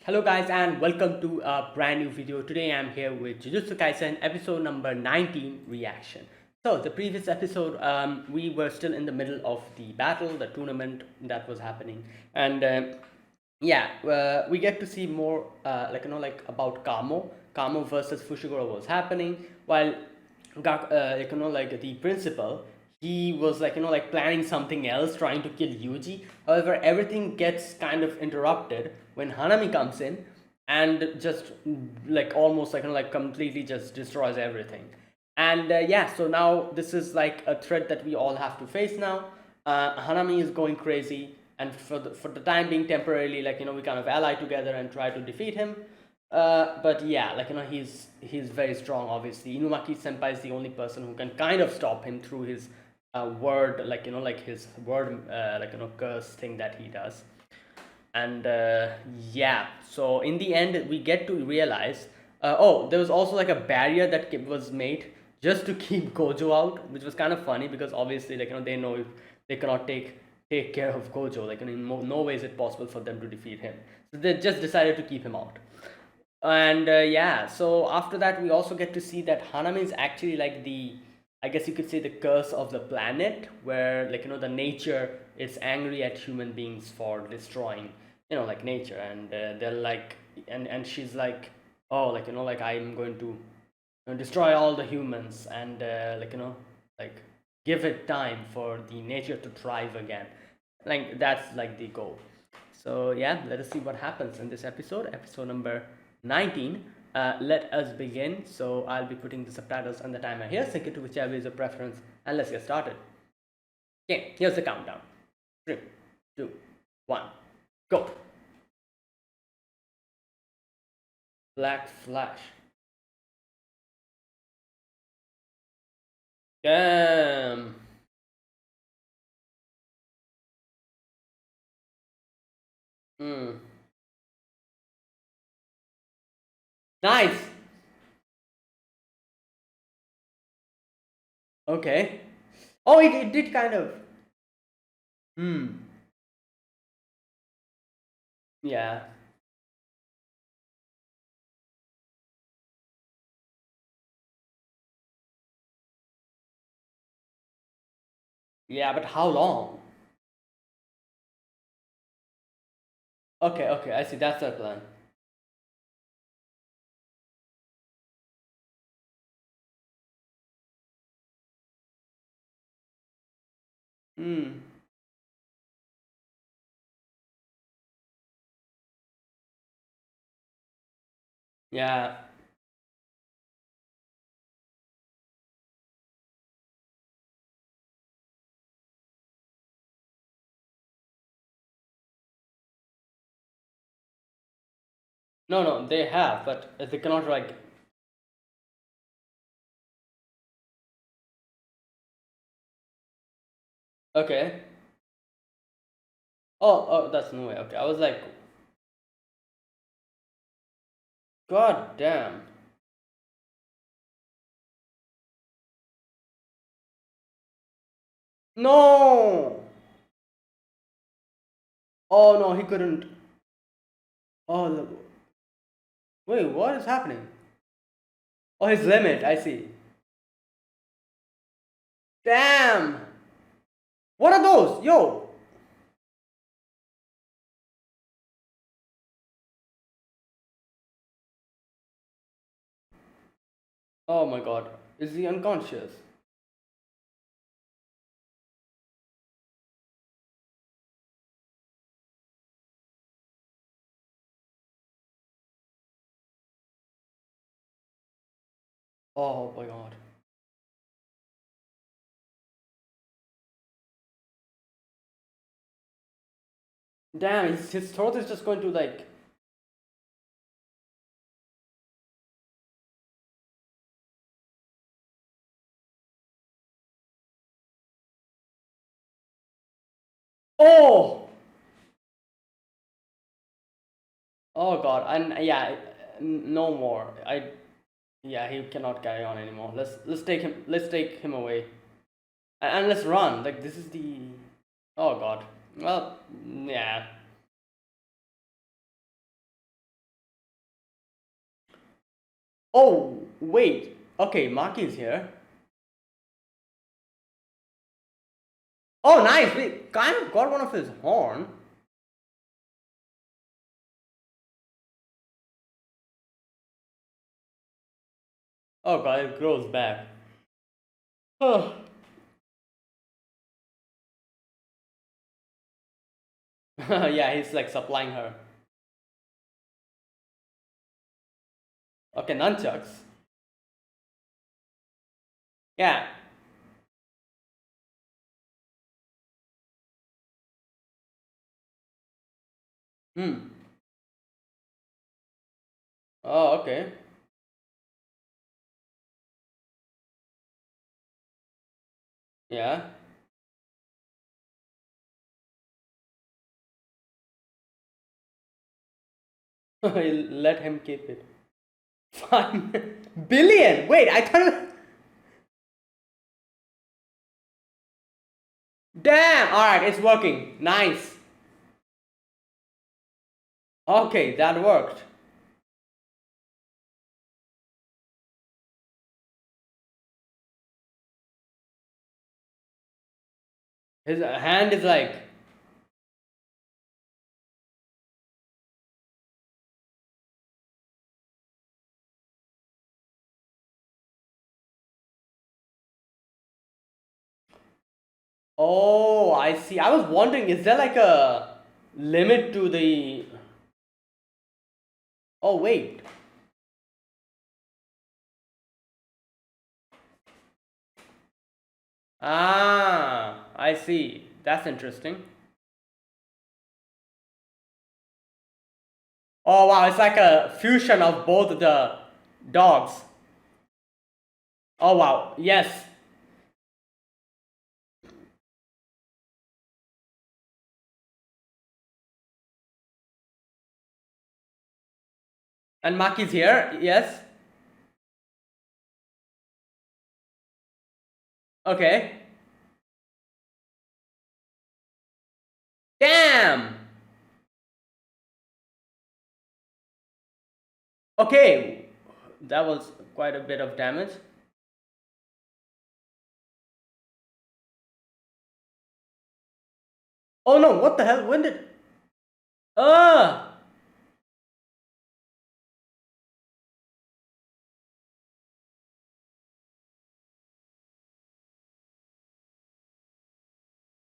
Hello guys and welcome to a brand new video. Today I'm here with Jujutsu Kaisen episode number 19 reaction. So the previous episode we were still in the middle of the battle, the tournament that was happening, and we get to see more about Kamo versus Fushiguro was happening while the principal, he was planning something else, trying to kill Yuji. However, everything gets kind of interrupted when Hanami comes in and just almost completely just destroys everything. And so now this is like a threat that we all have to face now. Hanami is going crazy, and for the time being, temporarily, we kind of ally together and try to defeat him. But yeah, he's very strong. Obviously, Inumaki Senpai is the only person who can kind of stop him through his word, his word, curse thing that he does. And so in the end, we get to realize. Oh, there was also like a barrier that was made just to keep Gojo out, which was kind of funny because obviously, they know if they cannot take care of Gojo, in no way is it possible for them to defeat him. So they just decided to keep him out. And so after that we also get to see that Hanami is actually like the, I guess you could say, the curse of the planet, where the nature is angry at human beings for destroying nature. And they're like, and she's like, oh, I'm going to destroy all the humans, and like give it time for the nature to thrive again. Like that's like the goal. So yeah, let us see what happens in this episode number 19. Let us begin. So I'll be putting the subtitles and the timer here. Sync it to whichever is your preference, and let's get started. Okay, here's the countdown. 3, 2, 1, go. Black Flash. Damn. Hmm. Nice. Okay. Oh, it did kind of. Hmm. Yeah. Yeah, but how long? Okay, okay, I see. That's their plan. Hmm. Yeah. No, no, they have, but they cannot like. Okay. Oh, oh, that's no way. Okay, I was like, God damn. No. Oh no, he couldn't. Oh, wait, what is happening? Oh, his limit. I see. Damn. What are those? Yo. Oh my God. Is he unconscious? Oh my God. Damn, his throat is just going to like. Oh. Oh God. And yeah, no more. Yeah, he cannot carry on anymore. Let's take him. Let's take him away. And let's run. Like this is the. Oh God. Well, yeah. Oh, wait. Okay, Maki is here. Oh, nice. We kind of got one of his horn. Oh god, it grows back. Oh. Yeah, he's like supplying her. Okay, nunchucks. Yeah. Hmm. Oh, okay. Yeah. Let him keep it. Fine. Billion. Wait, I thought. Damn. All right, it's working. Nice. Okay, that worked. His hand is like. Oh, I see. I was wondering, is there like a limit to the? Oh wait. Ah, I see. That's interesting. Oh wow, it's like a fusion of both the dogs. Oh wow, yes. And Maki's here, yes. Okay. Damn! Okay. That was quite a bit of damage. Oh no, what the hell? When did. Ah!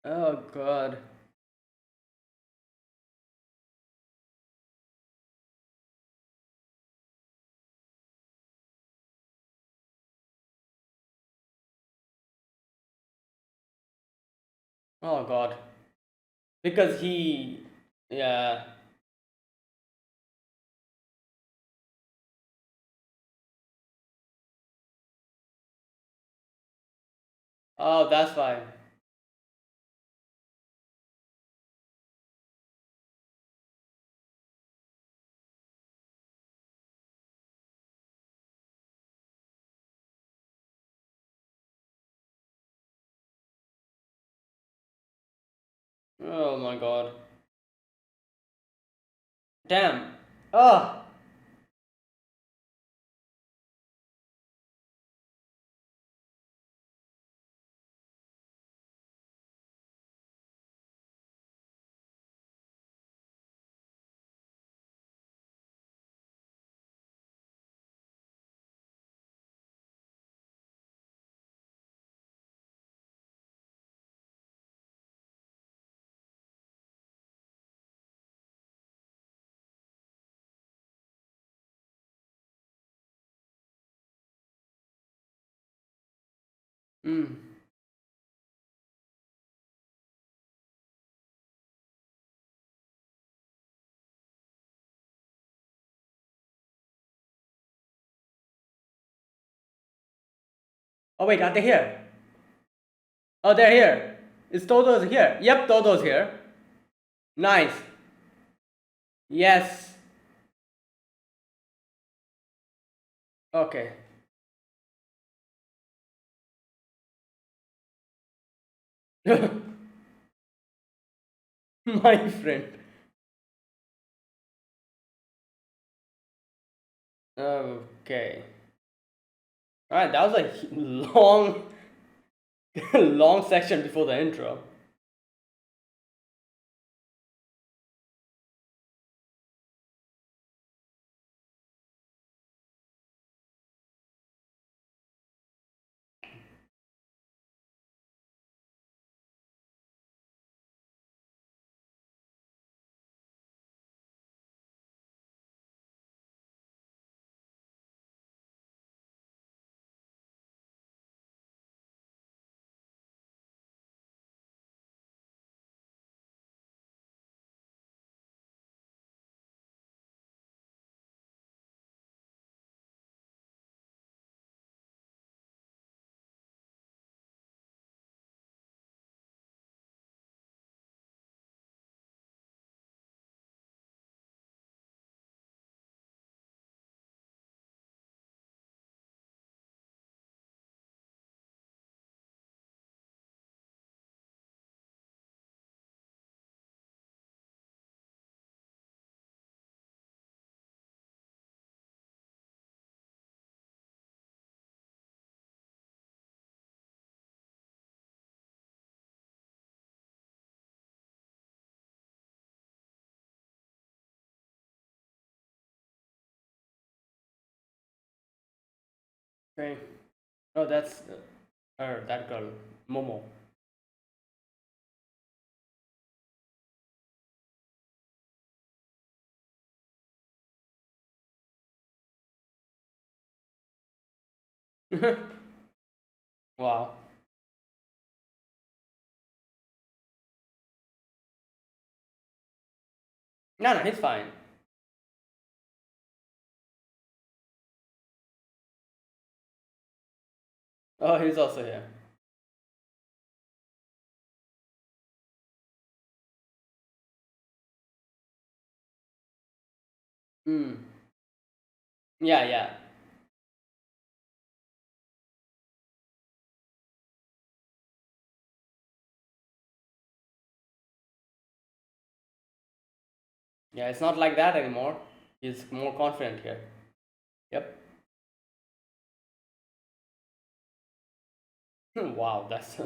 Oh god. Oh god. Because he. Yeah. Oh, that's why. Oh my god. Damn. Oh! Mm. Oh wait, are they here? Oh, they're here. Is Toto's here? Yep, Toto's here. Nice. Yes. Okay. My friend. Okay. All right, that was a long, long section before the intro. Okay. Oh, that's her, that girl, Momo. Wow. No, no, he's fine. Oh, he's also here. Hmm. Yeah, yeah. Yeah, it's not like that anymore. He's more confident here. Yep. Wow, that's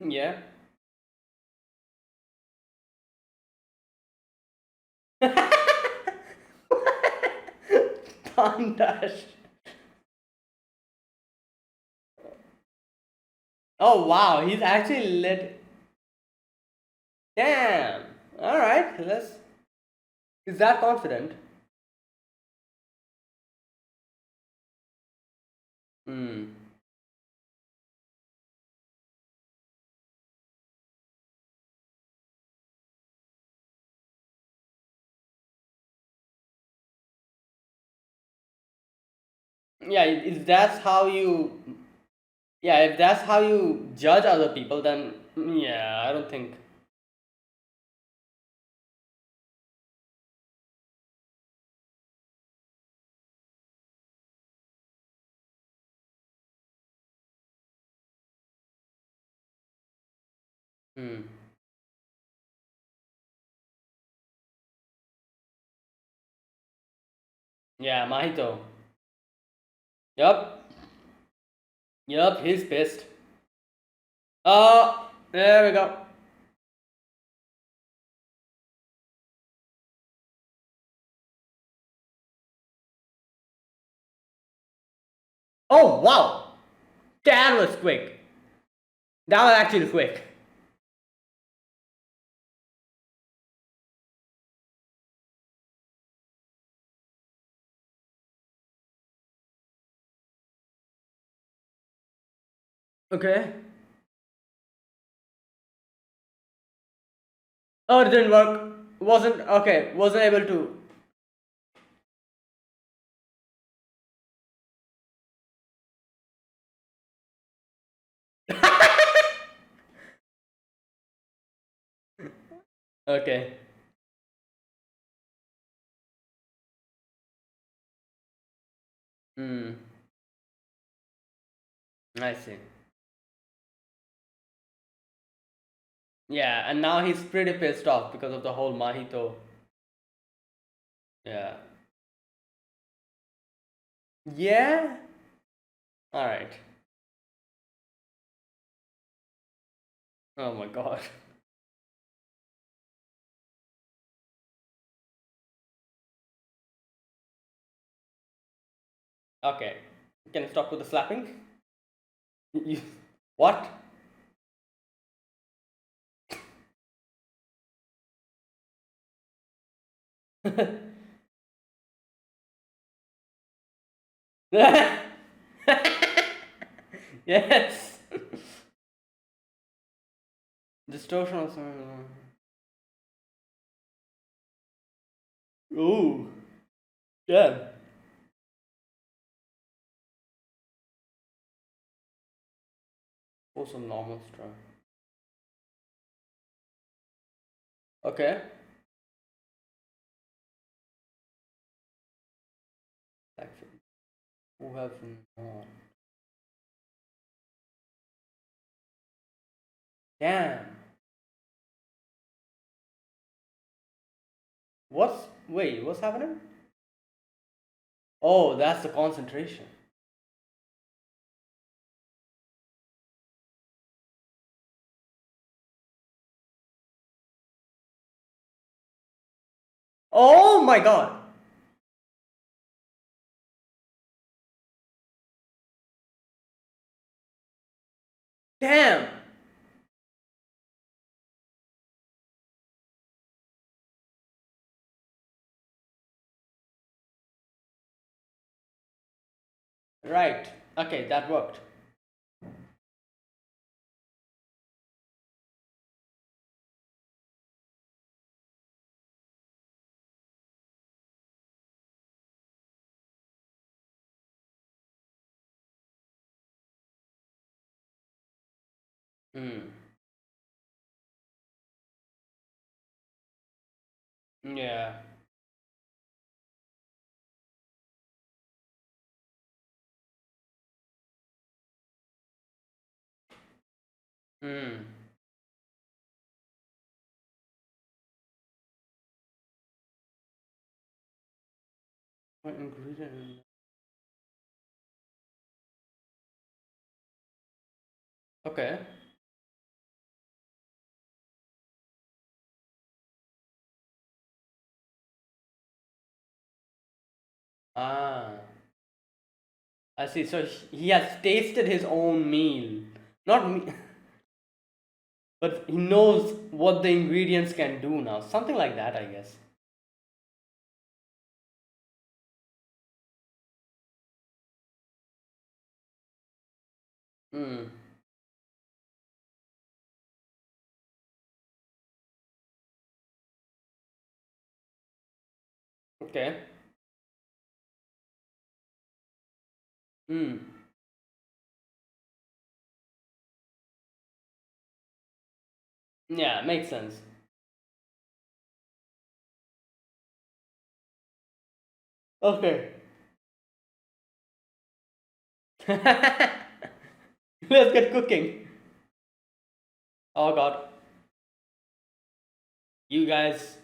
yeah. Pandash. Oh wow, he's actually lit. Damn. All right, let's. He's that confident. Hmm. Yeah, if that's how you. Yeah, if that's how you judge other people, then yeah, I don't think. Hmm. Yeah, Mahito. Yup. Yup, he's pissed. Oh, there we go. Oh wow, that was quick. That was actually quick. Okay. Oh, it didn't work. Wasn't okay. Wasn't able to. Okay. Hmm. I see. Yeah, and now he's pretty pissed off because of the whole Mahito. Yeah. Yeah. All right. Oh my God. Okay. Can you stop with the slapping? You, what? Yes. Distortion of sound. Ooh. Yeah. Also normal strong. Okay. Like who have not? Damn. What's happening? Oh, that's the concentration. Oh my God. Damn. Right. Okay, that worked. Hmm. Yeah. Hmm. What ingredient? Okay. Ah. I see. So he has tasted his own meal. Not me, but he knows what the ingredients can do now. Something like that, I guess. Hmm. Okay. Hmm. Yeah, makes sense. Okay. Let's get cooking. Oh God. You guys.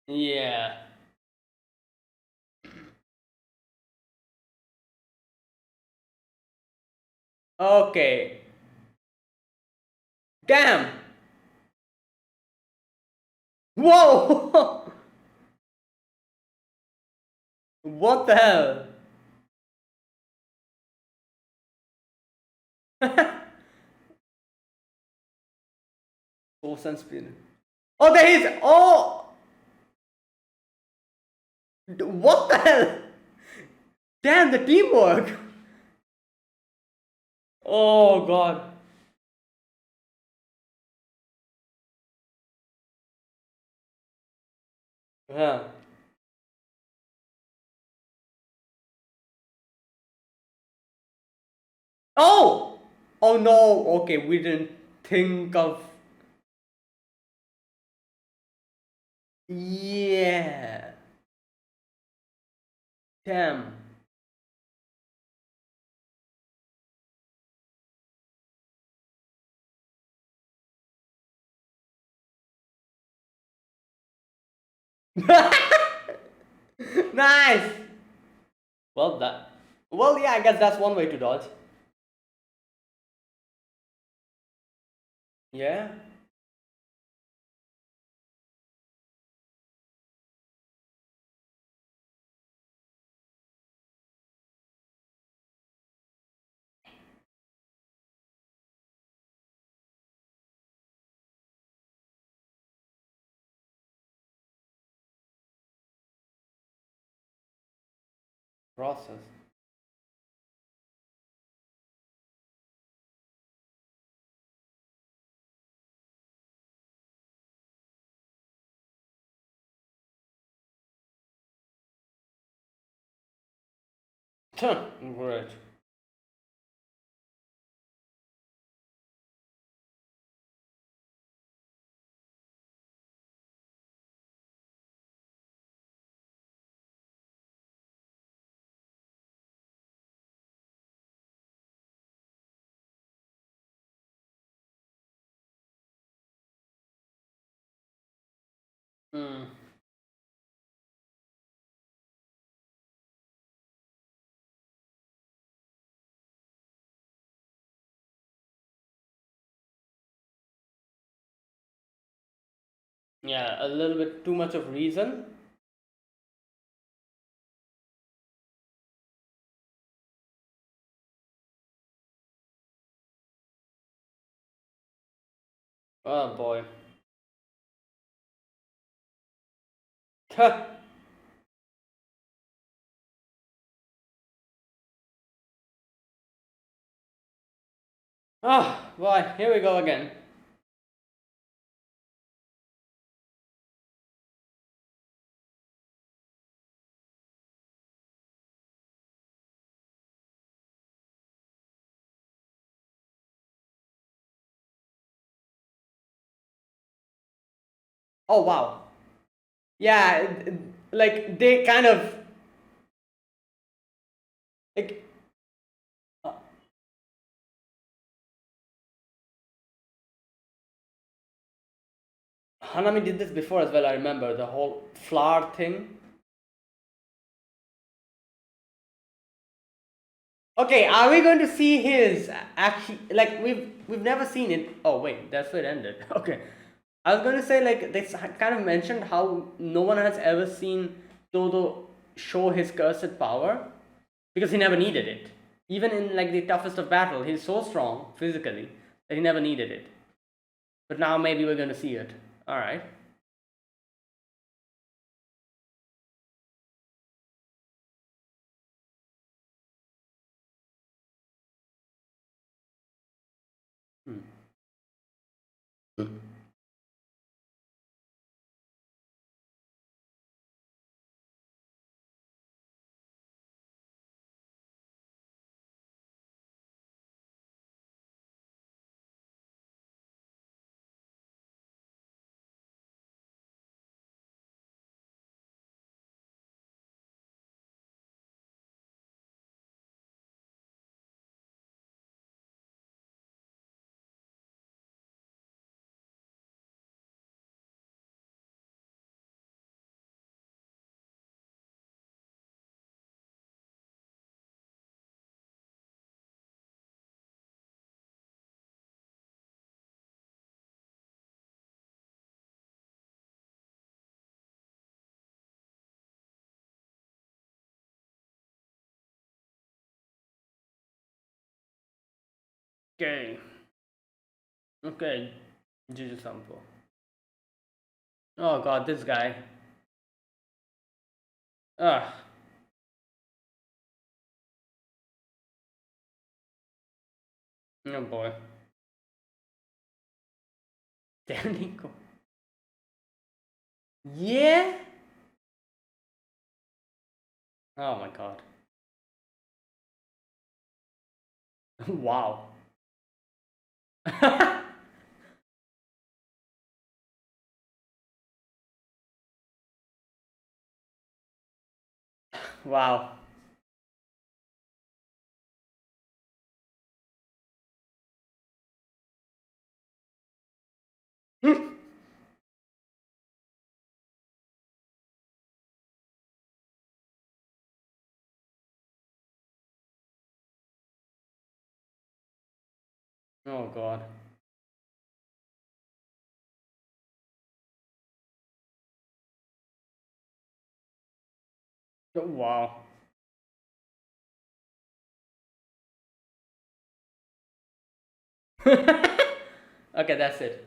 Yeah. Okay. Damn. Whoa. What the hell? Oh, sunscreen. Oh, there is. Oh, what the hell? Damn, the teamwork. Oh God. Yeah. Oh. Oh no. Okay, we didn't think of. Yeah. Damn. Nice. Well, that. Well, yeah, I guess that's one way to dodge. Yeah. Process. Great. Hmm. Yeah, a little bit too much of reason. Oh boy. Ah, boy, here we go again. Oh wow. Yeah, like they kind of like uh, Hanami did this before as well. I remember the whole flower thing. Okay, are we going to see his actually like we've never seen it? Oh wait, that's where it ended. Okay, I was going to say like they kind of mentioned how no one has ever seen Todo show his cursed power because he never needed it. Even in like the toughest of battle, he's so strong physically that he never needed it. But now maybe we're going to see it. All right. Hmm. Okay. Okay. Juju Sampo. Oh god, this guy. Ugh. Oh boy. Standing. Yeah. Oh my god. Wow. Wow. Oh God. Oh, wow. Okay, that's it.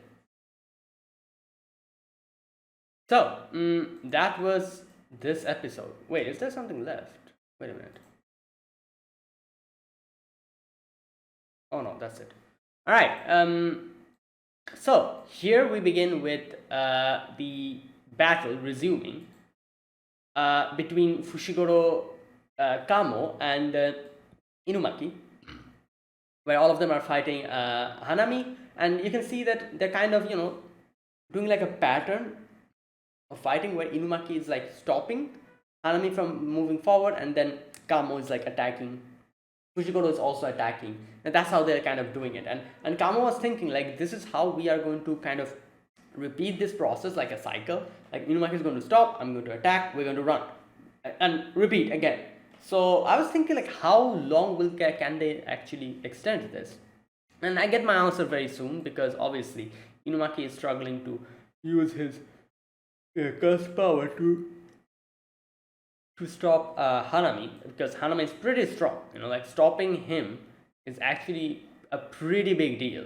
So, that was this episode. Wait, is there something left? Wait a minute. Oh no, that's it. All right. So here we begin with the battle resuming between Fushiguro Kamo and Inumaki, where all of them are fighting Hanami, and you can see that they're kind of doing like a pattern of fighting where Inumaki is like stopping Hanami from moving forward, and then Kamo is like attacking. Fushiguro is also attacking, and that's how they're kind of doing it. And Kamo was thinking like this is how we are going to kind of repeat this process like a cycle. Like Inumaki is going to stop, I'm going to attack, we're going to run, and repeat again. So I was thinking like how long will can they actually extend this? And I get my answer very soon because obviously Inumaki is struggling to use his curse power to stop Hanami because Hanami is pretty strong. Like stopping him is actually a pretty big deal.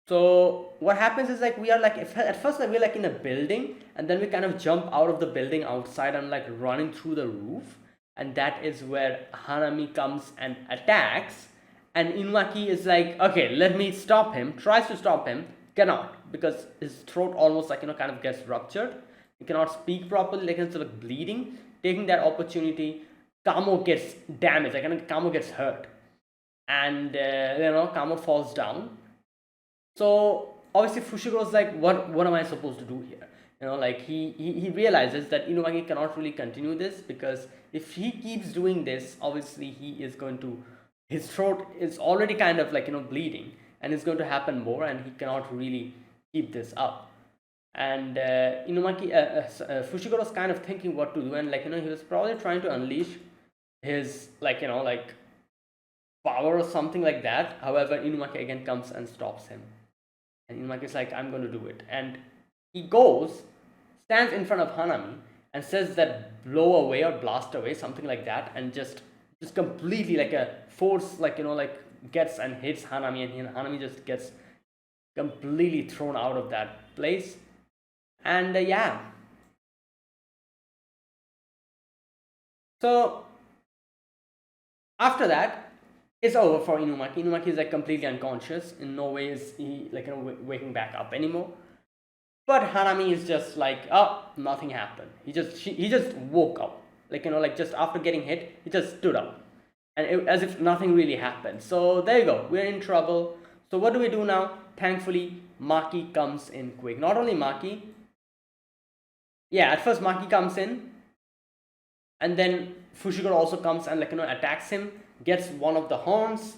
So what happens is like we are like at first like we're like in a building, and then we kind of jump out of the building outside and like running through the roof, and that is where Hanami comes and attacks, and Inumaki is like, okay, let me stop him. Tries to stop him, cannot, because his throat almost like kind of gets ruptured. He cannot speak properly, like it's like bleeding. Taking that opportunity, Kamo gets damaged, like Kamo gets hurt, and Kamo falls down. So obviously Fushiguro's like, what am I supposed to do here? Like he realizes that Inumaki cannot really continue this because if he keeps doing this, obviously he is going to, his throat is already kind of like bleeding, and it's going to happen more, and he cannot really keep this up. And Fushiguro's kind of thinking what to do, and like he was probably trying to unleash his like power or something like that. However, Inumaki again comes and stops him. And Inumaki is like, I'm going to do it. And he goes, stands in front of Hanami, and says that blow away or blast away, something like that, and just completely like a force, like gets and hits Hanami, and Hanami just gets completely thrown out of that place. And yeah, so after that, it's over for Inumaki. Inumaki is like completely unconscious. In no way is he like waking back up anymore. But Hanami is just like, oh, nothing happened. He just woke up, like just after getting hit, he just stood up, and as if nothing really happened. So there you go. We're in trouble. So what do we do now? Thankfully, Maki comes in quick. Not only Maki. Yeah, at first Maki comes in, and then Fushiguro also comes and attacks him, gets one of the horns.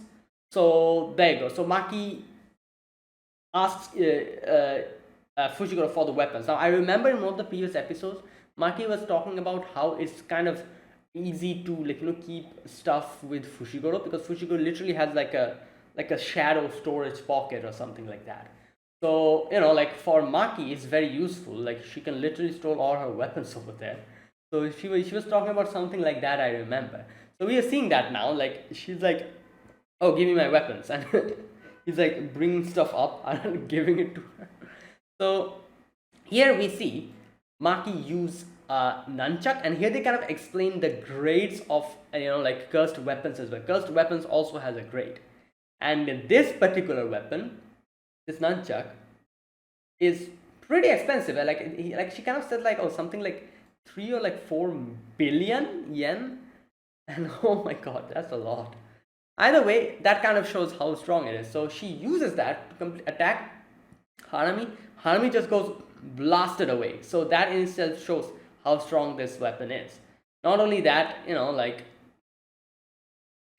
So there you go. So Maki asks Fushiguro for the weapons. Now I remember in one of the previous episodes, Maki was talking about how it's kind of easy to keep stuff with Fushiguro because Fushiguro literally has like a shadow storage pocket or something like that. So like for Maki, it's very useful. Like she can literally store all her weapons over there. So she was talking about something like that. I remember. So we are seeing that now. Like she's like, "Oh, give me my weapons," and he's like bringing stuff up and giving it to her. So here we see Maki use nunchuck, and here they kind of explain the grades of like cursed weapons as well. Cursed weapons also has a grade, and this particular weapon, this nunchuck, is pretty expensive. Like she kind of said like, oh, something like 3 or 4 billion yen, and oh my god, that's a lot. Either way, that kind of shows how strong it is. So she uses that to attack Hanami. Hanami just goes blasted away. So that in itself shows how strong this weapon is. Not only that, like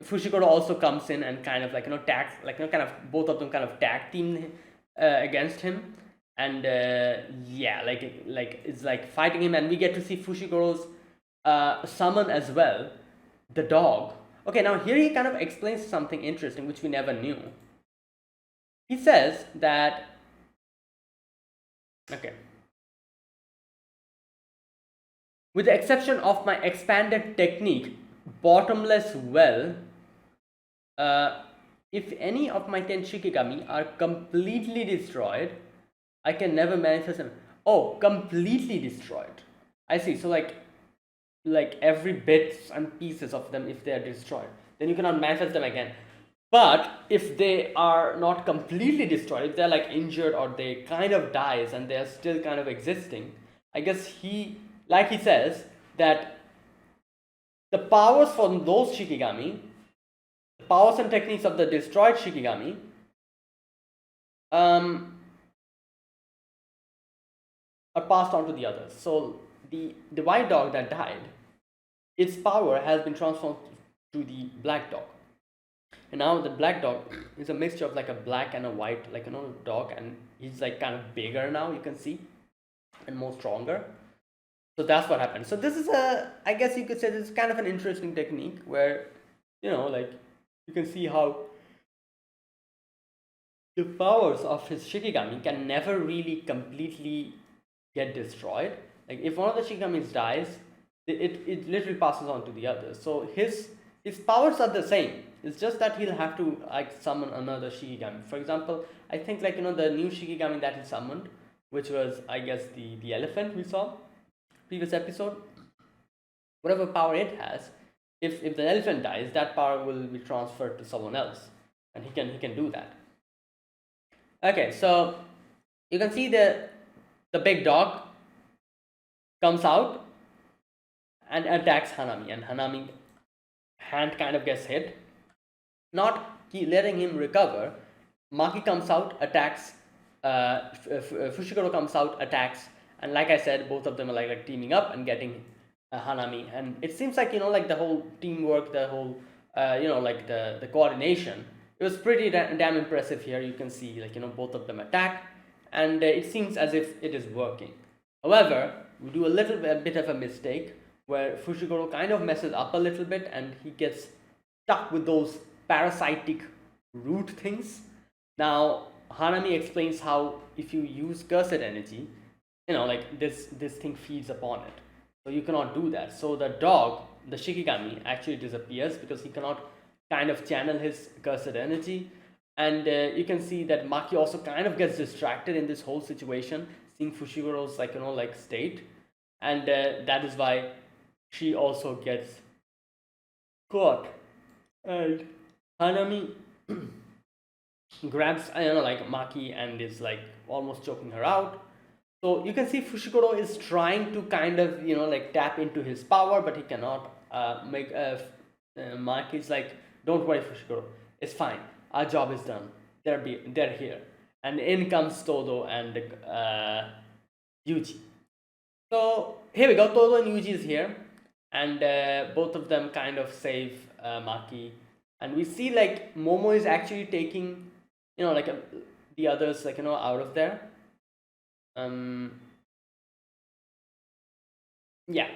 Fushiguro also comes in and kind of tags, kind of both of them kind of tag team against him, and yeah, like it's like fighting him, and we get to see Fushiguro's summon as well, the dog. Okay, now here he kind of explains something interesting which we never knew. He says that, okay, with the exception of my expanded technique, bottomless well, uh, if any of my 10 Shikigami are completely destroyed, I can never manifest them. Oh, completely destroyed. I see. So like every bits and pieces of them, if they are destroyed, then you cannot manifest them again. But if they are not completely destroyed, if they're like injured or they kind of dies and they're still kind of existing, I guess he says that the powers from those Shikigami, the powers and techniques of the destroyed Shikigami, are passed on to the others. So the white dog that died, its power has been transformed to the black dog. And now the black dog is a mixture of like a black and a white, like dog, and he's like kind of bigger now, you can see, and more stronger. So that's what happened. So this is I guess you could say this is kind of an interesting technique where, like you can see how the powers of his Shikigami can never really completely get destroyed. Like if one of the Shikigamis dies, it literally passes on to the others. So his powers are the same. It's just that he'll have to like summon another Shikigami. For example, I think like the new Shikigami that he summoned, which was I guess the elephant we saw previous episode. Whatever power it has, if the elephant dies, that power will be transferred to someone else, and he can do that. Okay, so you can see the big dog comes out and attacks Hanami, and Hanami hand kind of gets hit, not letting him recover. Maki comes out, attacks. Fushiguro comes out, attacks, and like I said, both of them are like teaming up and getting Hanami. And it seems like like the whole teamwork, the whole like the coordination. It was pretty damn impressive here. You can see like both of them attack, and it seems as if it is working. However, we do a bit of a mistake where Fushiguro kind of messes up a little bit, and he gets stuck with those parasitic root things. Now Hanami explains how if you use cursed energy, like this thing feeds upon it, so you cannot do that. So the dog, the Shikigami, actually disappears because he cannot kind of channel his cursed energy. And you can see that Maki also kind of gets distracted in this whole situation, seeing Fushiguro's like state, and that is why she also gets caught. And Hanami grabs like Maki and is like almost choking her out. So you can see Fushiguro is trying to kind of like tap into his power, but he cannot. Maki's like, don't worry, Fushiguro, it's fine, our job is done, they're here. And in comes Todo and Yuji. So here we go, Todo and Yuji is here, and both of them kind of save Maki. And we see like Momo is actually taking the others out of there. Yeah,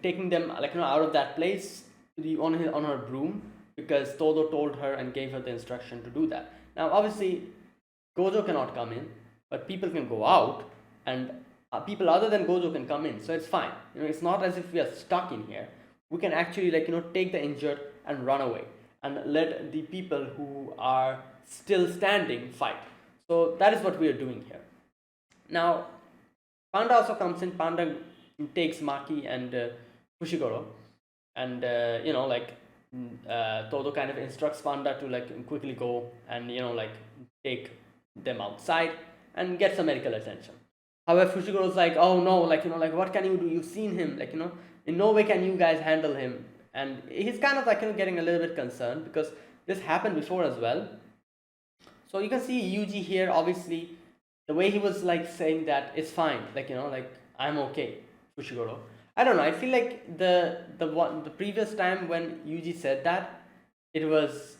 taking them out of that place on her broom, because Todo told her and gave her the instruction to do that. Now obviously Gojo cannot come in, but people can go out, and people other than Gojo can come in, so it's fine. It's not as if we are stuck in here. We can actually take the injured and run away, and let the people who are still standing fight. So that is what we are doing here. Now Panda also comes in. Panda takes Maki and Fushiguro, and Todo kind of instructs Panda to quickly go and take them outside and get some medical attention. However, Fushiguro's like, oh no, what can you do? You've seen him, in no way can you guys handle him. And he's kind of getting a little bit concerned, because this happened before as well. So you can see Yuji here, obviously the way he was saying that it's fine, I'm okay, Fushiguro. I don't know, I feel like the previous time when Yuji said that, it was,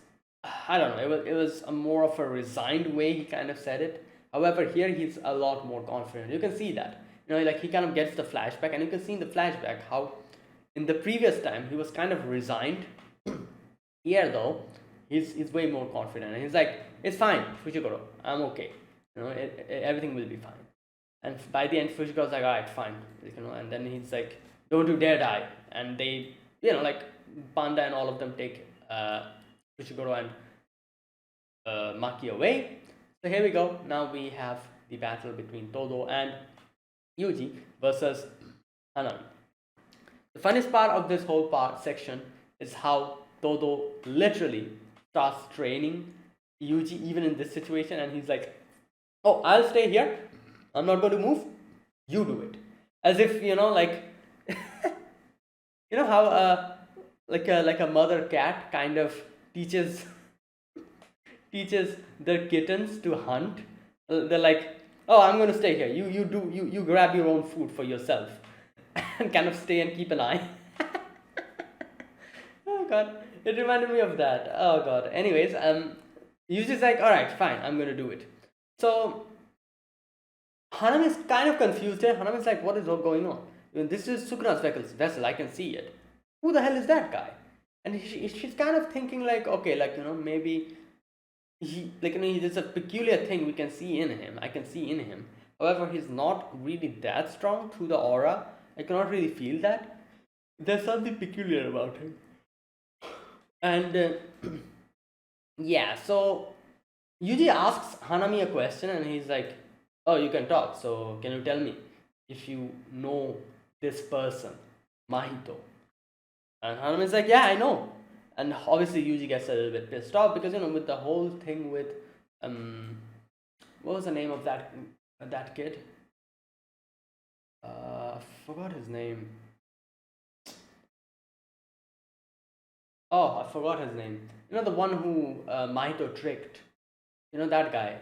I don't know, it was a more of a resigned way he kind of said it. However, here he's a lot more confident. You can see that, he kind of gets the flashback, and you can see in the flashback how in the previous time he was kind of resigned. Here though, he's way more confident, and he's like, it's fine, Fushiguro, I'm okay. Everything will be fine. And by the end, Fushigoro's like, all right, fine, and then he's like, don't you dare die. And they, like Panda and all of them take Fushiguro and Maki away. So here we go. Now we have the battle between Todo and Yuji versus Hanami. The funniest part of this whole section is how Todo literally starts training Yuji even in this situation, and he's like, oh, I'll stay here, I'm not going to move, you do it. As if, like how like a mother cat kind of teaches their kittens to hunt. They're like, oh, I'm going to stay here, you grab your own food for yourself and kind of stay and keep an eye. Oh god, it reminded me of that. Oh god. Anyways, Yuji's like, all right, fine, I'm going to do it. So Hanami is kind of confused here. Hanami is like, what is going on? This is Sukuna's vessel, I can see it. Who the hell is that guy? And she's kind of thinking like, okay, like, maybe there's a peculiar thing we can see in him. I can see in him. However, he's not really that strong through the aura. I cannot really feel that. There's something peculiar about him. And yeah, so Yuji asks Hanami a question and he's like, oh, you can talk, so can you tell me if you know this person, Mahito? And Hanami's like, yeah, I know. And obviously Yuji gets a little bit pissed off because, with the whole thing with, what was the name of that kid? I forgot his name. Oh, I forgot his name. The one who Mahito tricked. That guy.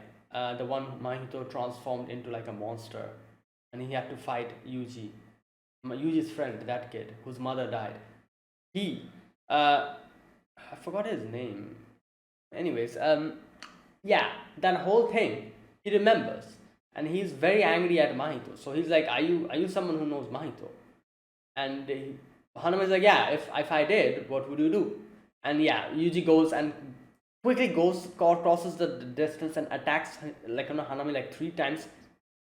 The one Mahito transformed into like a monster. And he had to fight Yuji. Yuji's friend, that kid, whose mother died. I forgot his name. Anyways, yeah, that whole thing, he remembers. And he's very angry at Mahito. So he's like, are you someone who knows Mahito? And Hanami is like, yeah, if I did, what would you do? And yeah, Yuji goes and quickly crosses the distance and attacks Hanami like 3 times,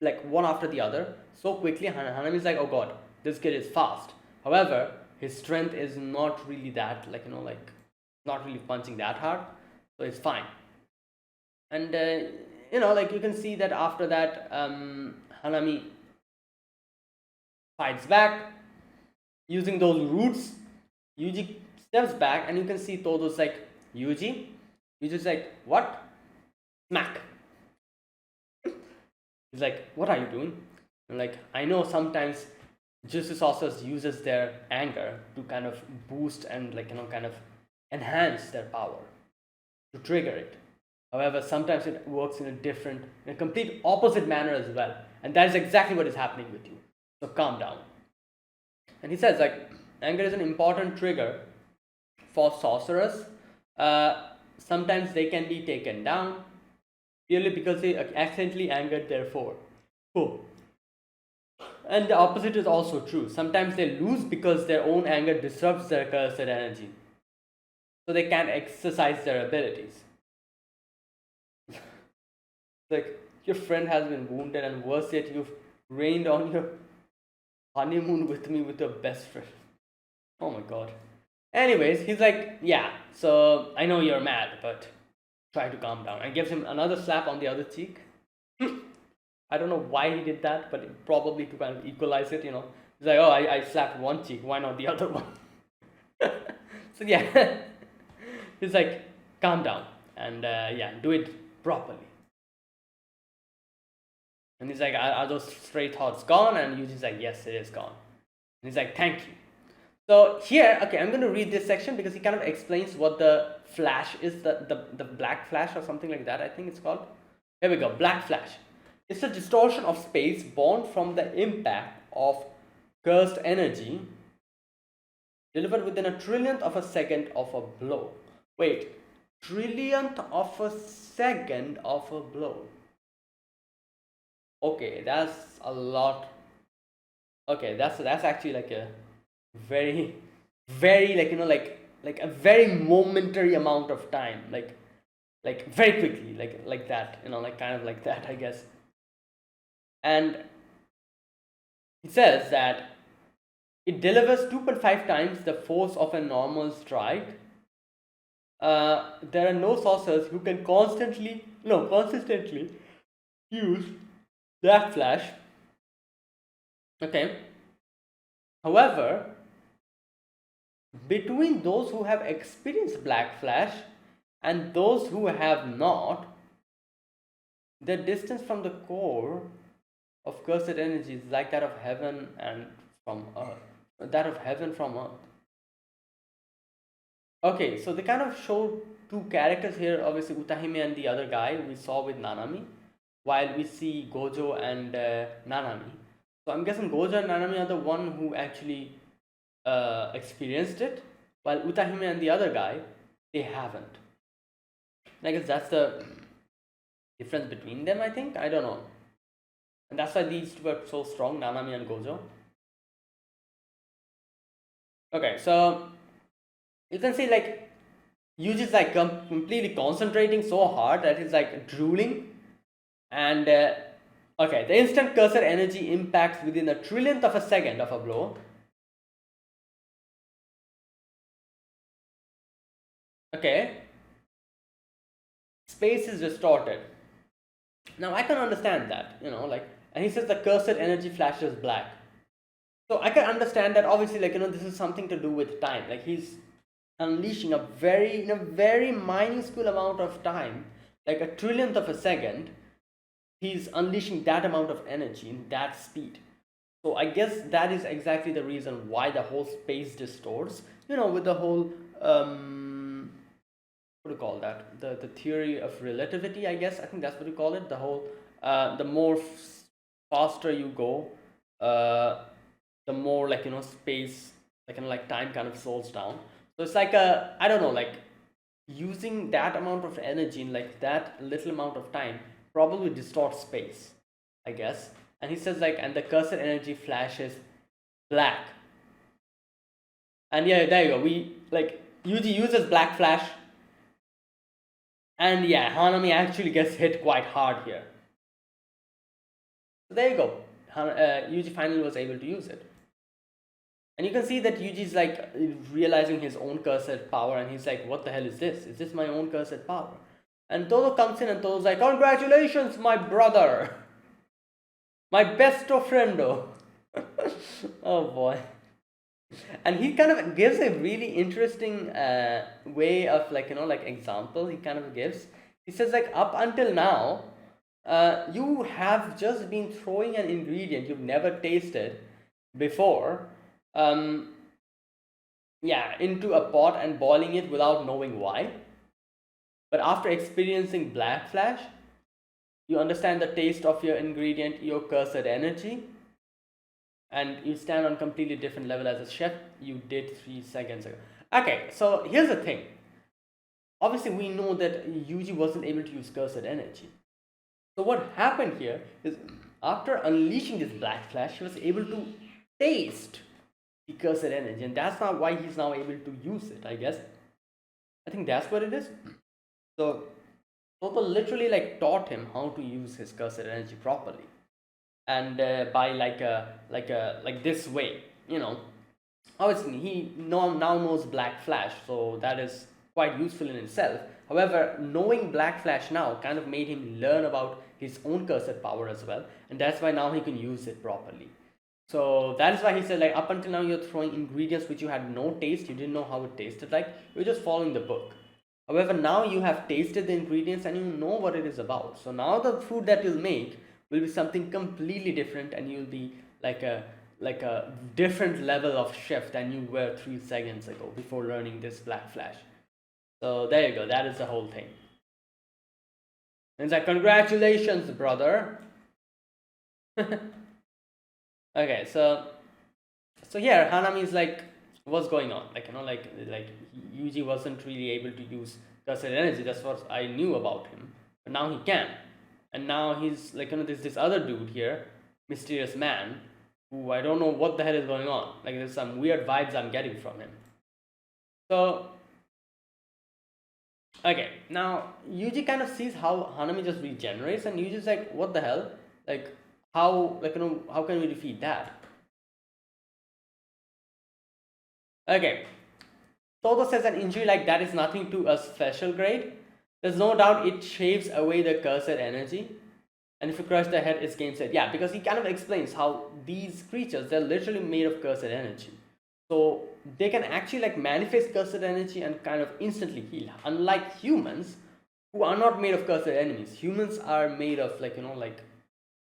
like one after the other, so quickly. Hanami is like, oh god, this kid is fast. However, his strength is not really that, not really punching that hard, so it's fine. And you can see that after that, Hanami fights back using those roots. Yuji steps back and you can see Todo's like, Yuji's like, what? Smack. He's like, what are you doing? I'm like, I know sometimes Jujutsu sorcerers uses their anger to kind of boost and kind of enhance their power, to trigger it. However, sometimes it works in a complete opposite manner as well. And that is exactly what is happening with you. So calm down. And he says anger is an important trigger for sorcerers. Sometimes they can be taken down purely because they accidentally angered their foe. And the opposite is also true. Sometimes they lose because their own anger disrupts their cursed energy, so they can't exercise their abilities. Your friend has been wounded, and worse yet, you've rained on your honeymoon with me with your best friend. Oh my god. Anyways, he's like, yeah, so I know you're mad, but try to calm down. And gives him another slap on the other cheek. I don't know why he did that, but probably to kind of equalize it, He's like, oh, I slapped one cheek, why not the other one? So yeah, he's like, calm down, and yeah, do it properly. And he's like, are those stray thoughts gone? And Yuji's like, yes, it is gone. And he's like, thank you. So here, okay, I'm going to read this section because he kind of explains what the flash is, the black flash or something like that, I think it's called. Here we go, black flash. It's a distortion of space born from the impact of cursed energy delivered within a trillionth of a second of a blow. Wait, trillionth of a second of a blow. Okay, that's a lot. Okay, that's actually like a very, very like a very momentary amount of time. Like like very quickly, like that, like kind of like that, I guess. And he says that it delivers 2.5 times the force of a normal strike. There are no sorcerers who can consistently use Black Flash. Okay. However, between those who have experienced Black Flash and those who have not, the distance from the core of cursed energy is like that of heaven and from earth. That of heaven from earth. Okay, so they kind of show two characters here, obviously Utahime and the other guy we saw with Nanami, while we see Gojo and Nanami. So I'm guessing Gojo and Nanami are the one who actually experienced it, while Utahime and the other guy, they haven't. And I guess that's the difference between them, I think. I don't know. And that's why these two are so strong, Nanami and Gojo. Okay, so you can see like Yuji is like completely concentrating so hard that he's like drooling. And okay, the instant cursor energy impacts within a trillionth of a second of a blow. Okay, space is distorted. Now I can understand that, like, and he says the cursed energy flashes black. So I can understand that obviously, like, this is something to do with time. Like he's unleashing in a very minuscule amount of time, like a trillionth of a second, he's unleashing that amount of energy in that speed. So I guess that is exactly the reason why the whole space distorts, with the whole what do you call that, the theory of relativity, I guess. I think that's what you call it. The whole the more faster you go, the more, like, space, like time kind of slows down. So it's like I don't know, like using that amount of energy in like that little amount of time probably distorts space, I guess. And he says like, and the cursor energy flashes black. And yeah, there you go. We like Yuji uses Black Flash. And yeah, Hanami actually gets hit quite hard here. So there you go. Yuji finally was able to use it. And you can see that Yuji's like realizing his own cursed power, and he's like, what the hell is this? Is this my own cursed power? And Todo comes in and Todo's like, congratulations, my brother! My besto friendo! Oh boy. And he kind of gives a really interesting way of like, like example he kind of gives. He says like, up until now, you have just been throwing an ingredient you've never tasted before, into a pot and boiling it without knowing why. But after experiencing Black Flash, you understand the taste of your ingredient, your cursed energy, and you stand on completely different level as a chef you did 3 seconds ago. Okay, so here's the thing. Obviously, we know that Yuji wasn't able to use cursed energy. So what happened here is, after unleashing this Black Flash, he was able to taste the cursed energy, and that's not why he's now able to use it, I guess. I think that's what it is. So Toto literally like taught him how to use his cursed energy properly, and by like this way, obviously he now knows Black Flash, so that is quite useful in itself. However, knowing Black Flash now kind of made him learn about his own cursed power as well, and that's why now he can use it properly. So that is why he said, like, up until now you're throwing ingredients which you had no taste, you didn't know how it tasted like, you're just following the book. However, now you have tasted the ingredients and you know what it is about. So now the food that you'll make will be something completely different, and you'll be like a different level of chef than you were 3 seconds ago before learning this Black Flash. So there you go, that is the whole thing. And it's like, congratulations, brother. Okay, so here Hanami is like, what's going on? Like, like Yuji wasn't really able to use cursed energy. That's what I knew about him, but now he can. And now he's like, there's this other dude here, mysterious man, who I don't know what the hell is going on. Like, there's some weird vibes I'm getting from him. So Okay, now Yuji kind of sees how Hanami just regenerates, and Yuji's like, "What the hell? Like, how how can we defeat that?" Okay, Todo says an injury like that is nothing to a special grade. There's no doubt it shaves away the cursed energy, and if you crush their head, it's game set. Yeah, because he kind of explains how these creatures, they're literally made of cursed energy. So they can actually like manifest cursed energy and kind of instantly heal. Unlike humans, who are not made of cursed enemies. Humans are made of like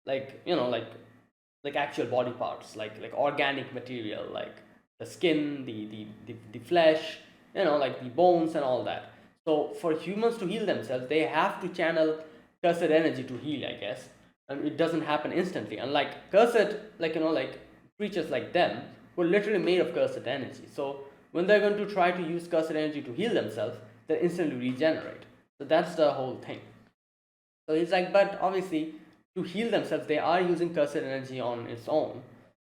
like actual body parts, like organic material, like the skin, the flesh, like the bones and all that. So for humans to heal themselves, they have to channel cursed energy to heal, I guess, and it doesn't happen instantly. Unlike cursed, like creatures like them, who are literally made of cursed energy. So when they're going to try to use cursed energy to heal themselves, they instantly regenerate. So that's the whole thing. So he's like, but obviously, to heal themselves, they are using cursed energy on its own.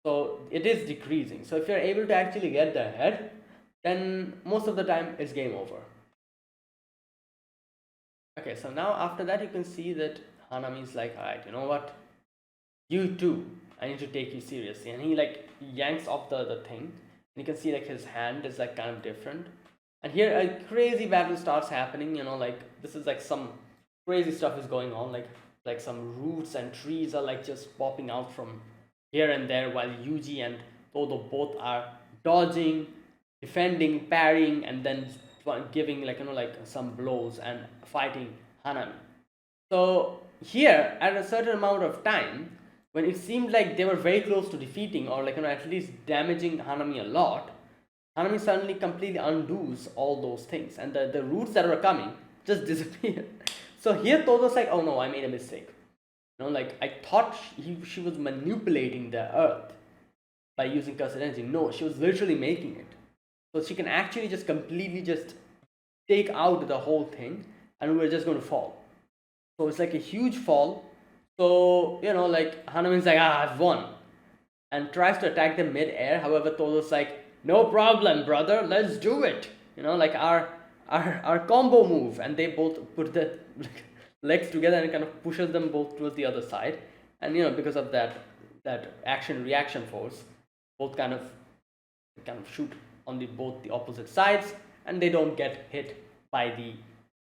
So it is decreasing. So if you're able to actually get their head, then most of the time it's game over. Okay, so now after that, you can see that Hanami is like, alright, you know what? You too. I need to take you seriously. And he like yanks off the thing. And you can see like his hand is like kind of different. And here a crazy battle starts happening, like this is like some crazy stuff is going on, like some roots and trees are like just popping out from here and there, while Yuji and Todo both are dodging, defending, parrying, and then giving like some blows and fighting Hanami. So here at a certain amount of time, when it seemed like they were very close to defeating or at least damaging Hanami a lot, Hanami suddenly completely undoes all those things, and the roots that were coming just disappear. So here Todo's like, oh no, I made a mistake. Like I thought she was manipulating the earth by using cursed energy. No, she was literally making it. So she can actually just completely just take out the whole thing, and we're just going to fall. So it's like a huge fall. So, like Hanami's like, I've won. And tries to attack them mid-air. However, Todo's like, no problem, brother, let's do it. Like our combo move. And they both put the legs together and kind of pushes them both towards the other side. And because of that action reaction force, both kind of shoot on both the opposite sides, and they don't get hit by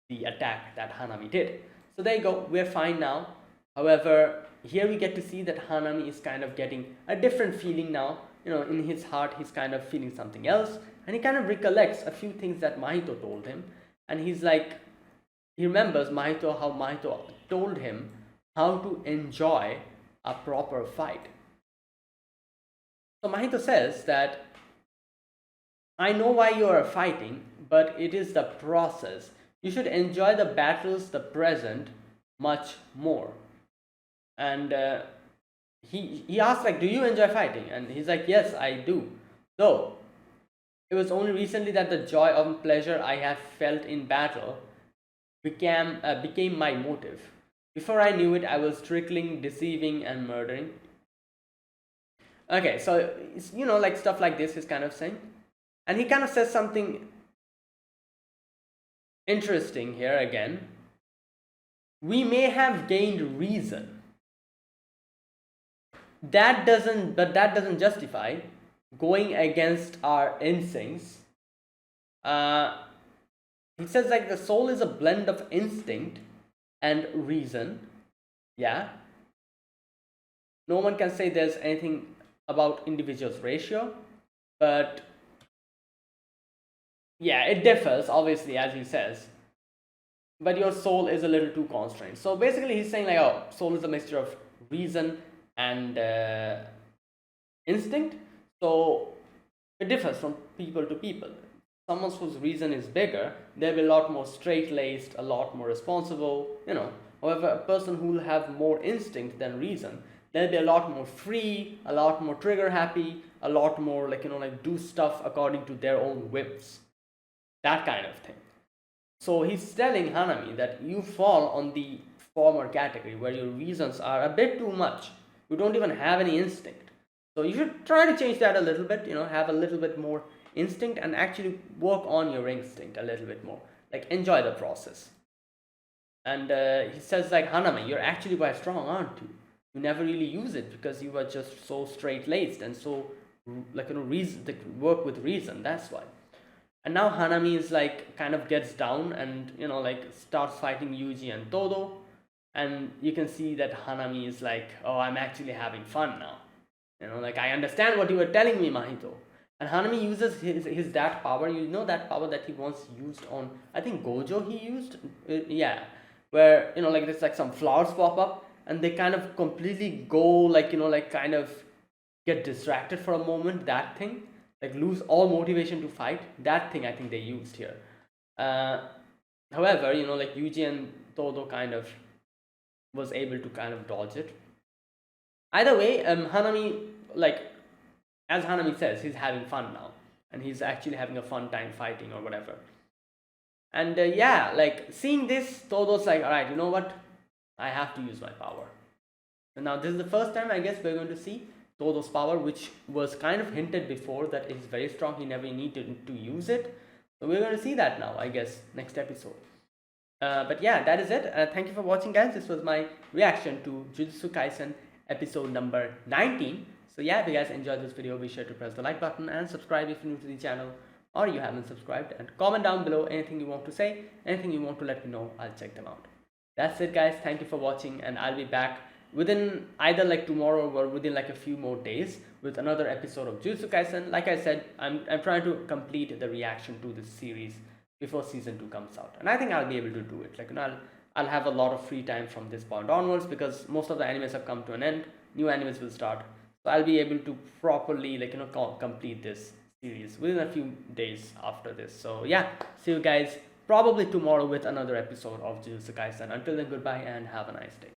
the attack that Hanami did. So there you go, we're fine now. However, here we get to see that Hanami is kind of getting a different feeling now. In his heart, he's kind of feeling something else, and he kind of recollects a few things that Mahito told him, and he's like, he remembers how Mahito told him how to enjoy a proper fight. So Mahito says that, I know why you are fighting, but it is the process. You should enjoy the battles, the present, much more. And he asked like, do you enjoy fighting? And he's like, yes, I do. Though it was only recently that the joy and pleasure I have felt in battle became my motive. Before I knew it, I was trickling, deceiving, and murdering. Okay, so it's, like stuff like this is kind of saying. And he kind of says something interesting here again. We may have gained reason. That doesn't justify going against our instincts. He says like the soul is a blend of instinct and reason. Yeah. No one can say there's anything about individuals' ratio, but yeah, it differs, obviously, as he says. But your soul is a little too constrained. So basically, he's saying like, oh, soul is a mixture of reason and instinct. So it differs from people to people. Someone whose reason is bigger, they'll be a lot more straight-laced, a lot more responsible, However, a person who will have more instinct than reason, they'll be a lot more free, a lot more trigger-happy, a lot more do stuff according to their own whims. That kind of thing. So he's telling Hanami that you fall on the former category where your reasons are a bit too much. You don't even have any instinct. So you should try to change that a little bit, have a little bit more instinct and actually work on your instinct a little bit more. like enjoy the process. And he says like, Hanami, you're actually quite strong, aren't you? You never really use it because you were just so straight laced and so like reason, like, work with reason. That's why. And now Hanami is like kind of gets down and like starts fighting Yuji and Todo, and you can see that Hanami is like, oh, I'm actually having fun now. Like, I understand what you were telling me, Mahito. And Hanami uses his that power. That power that he once used on, I think, Gojo. He used, yeah, where like there's like some flowers pop up and they kind of completely go like like kind of get distracted for a moment. That thing, like lose all motivation to fight. That thing I think they used here. Uh, However, like Yuji and Todo kind of was able to kind of dodge it. Either way, Hanami, like as Hanami says, he's having fun now, and he's actually having a fun time fighting or whatever. And yeah, like seeing this, Todo's like, all right, you know what? I have to use my power. And now this is the first time I guess we're going to see Todo's power, which was kind of hinted before that it's very strong. He never needed to use it. So we're going to see that now, I guess, next episode. But yeah, that is it. Thank you for watching, guys. This was my reaction to Jujutsu Kaisen episode number 19. So yeah, if you guys enjoyed this video, be sure to press the like button and subscribe if you're new to the channel or you haven't subscribed, and comment down below anything you want to say, anything you want to let me know. I'll check them out. That's it, guys. Thank you for watching, and I'll be back within either like tomorrow or within like a few more days with another episode of Jujutsu Kaisen. Like I said, I'm trying to complete the reaction to this series before season 2 comes out, and I think I'll be able to do it. Like, I'll have a lot of free time from this point onwards because most of the animes have come to an end. New animes will start, so I'll be able to properly like complete this series within a few days after this. So yeah, see you guys probably tomorrow with another episode of Jujutsu Kaisen. Until then, goodbye and have a nice day.